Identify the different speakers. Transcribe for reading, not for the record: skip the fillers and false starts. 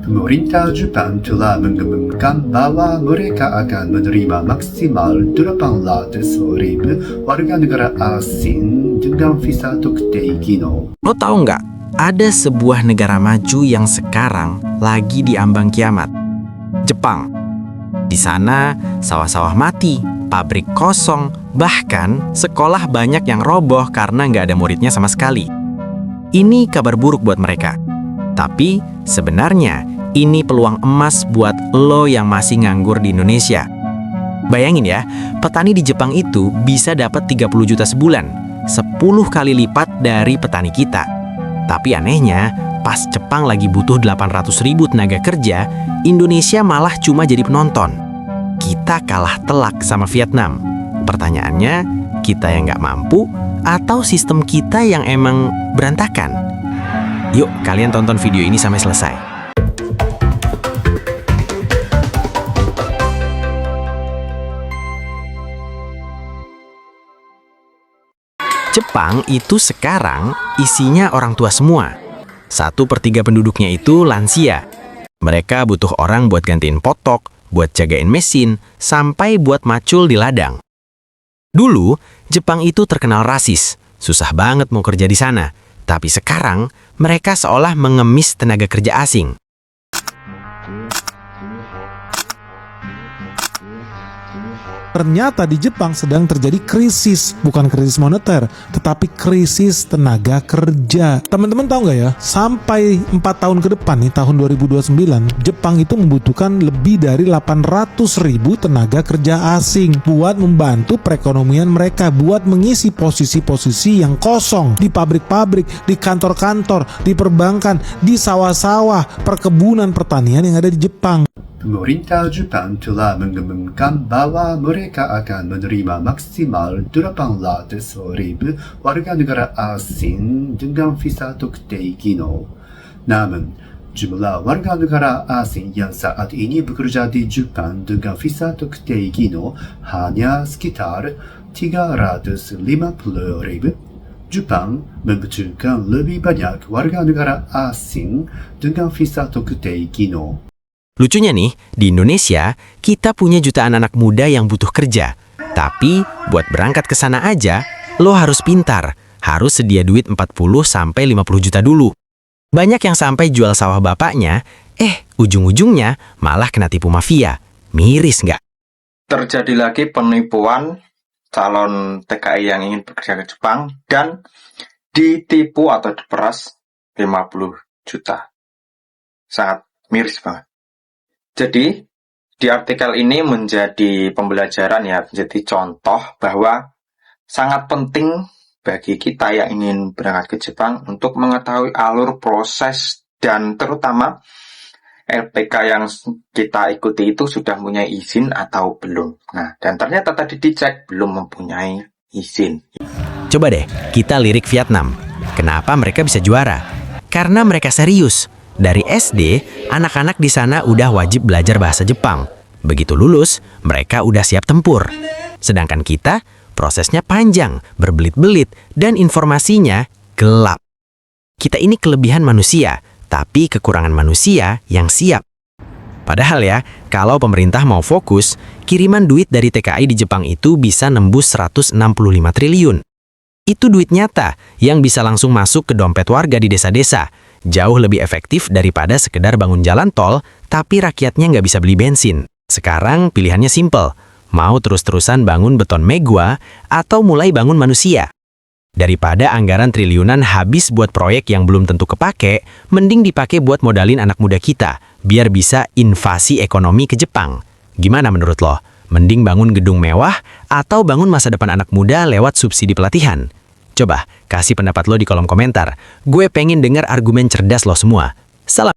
Speaker 1: Pemerintah Jepang telah mengumumkan bahwa mereka akan menerima maksimal 800.000 warga negara asing dengan visa tokte Gino.
Speaker 2: Lo tahu nggak? Ada sebuah negara maju yang sekarang lagi diambang kiamat. Jepang. Di sana sawah-sawah mati, pabrik kosong, bahkan sekolah banyak yang roboh karena nggak ada muridnya sama sekali. Ini kabar buruk buat mereka. Tapi sebenarnya ini peluang emas buat lo yang masih nganggur di Indonesia. Bayangin ya, petani di Jepang itu bisa dapat 30 juta sebulan, 10 kali lipat dari petani kita. Tapi anehnya, pas Jepang lagi butuh 800.000 tenaga kerja, Indonesia malah cuma jadi penonton. Kita kalah telak sama Vietnam. Pertanyaannya, kita yang nggak mampu atau sistem kita yang emang berantakan? Yuk, kalian tonton video ini sampai selesai. Jepang itu sekarang isinya orang tua semua. 1/3 penduduknya itu lansia. Mereka butuh orang buat gantiin potok, buat jagain mesin, sampai buat macul di ladang. Dulu, Jepang itu terkenal rasis. Susah banget mau kerja di sana. Tapi sekarang, mereka seolah mengemis tenaga kerja asing.
Speaker 3: Ternyata di Jepang sedang terjadi krisis, bukan krisis moneter, tetapi krisis tenaga kerja. Teman-teman tahu nggak ya, sampai 4 tahun ke depan nih, tahun 2029, Jepang itu membutuhkan lebih dari 800.000 tenaga kerja asing buat membantu perekonomian mereka, buat mengisi posisi-posisi yang kosong di pabrik-pabrik, di kantor-kantor, di perbankan, di sawah-sawah, perkebunan, pertanian yang ada di Jepang.
Speaker 1: Pemerintah Jepang telah mengumumkan bahwa mereka akan menerima maksimal 800.000 warga negara asing dengan visa tokte Gino. Namun, jumlah warga negara asing yang saat ini bekerja di Jepang dengan visa tokte Gino hanya sekitar 350.000. Jepang membutuhkan lebih banyak warga negara asing dengan visa tokte Gino.
Speaker 2: Lucunya nih, di Indonesia, kita punya jutaan anak muda yang butuh kerja. Tapi, buat berangkat ke sana aja, lo harus pintar. Harus sedia duit 40-50 juta dulu. Banyak yang sampai jual sawah bapaknya, ujung-ujungnya malah kena tipu mafia. Miris nggak?
Speaker 4: Terjadi lagi penipuan calon TKI yang ingin bekerja ke Jepang dan ditipu atau diperas 50 juta. Sangat miris banget. Jadi, di artikel ini menjadi pembelajaran ya, menjadi contoh bahwa sangat penting bagi kita yang ingin berangkat ke Jepang untuk mengetahui alur proses dan terutama LPK yang kita ikuti itu sudah mempunyai izin atau belum. Nah, dan ternyata tadi dicek belum mempunyai izin.
Speaker 2: Coba deh, kita lirik Vietnam. Kenapa mereka bisa juara? Karena mereka serius. Dari SD, anak-anak di sana udah wajib belajar bahasa Jepang. Begitu lulus, mereka udah siap tempur. Sedangkan kita, prosesnya panjang, berbelit-belit, dan informasinya gelap. Kita ini kelebihan manusia, tapi kekurangan manusia yang siap. Padahal ya, kalau pemerintah mau fokus, kiriman duit dari TKI di Jepang itu bisa nembus 165 triliun. Itu duit nyata yang bisa langsung masuk ke dompet warga di desa-desa. Jauh lebih efektif daripada sekedar bangun jalan tol, tapi rakyatnya nggak bisa beli bensin. Sekarang pilihannya simple, mau terus-terusan bangun beton megwa atau mulai bangun manusia. Daripada anggaran triliunan habis buat proyek yang belum tentu kepake, mending dipakai buat modalin anak muda kita, biar bisa invasi ekonomi ke Jepang. Gimana menurut lo? Mending bangun gedung mewah atau bangun masa depan anak muda lewat subsidi pelatihan? Coba, kasih pendapat lo di kolom komentar. Gue pengen dengar argumen cerdas lo semua. Salam.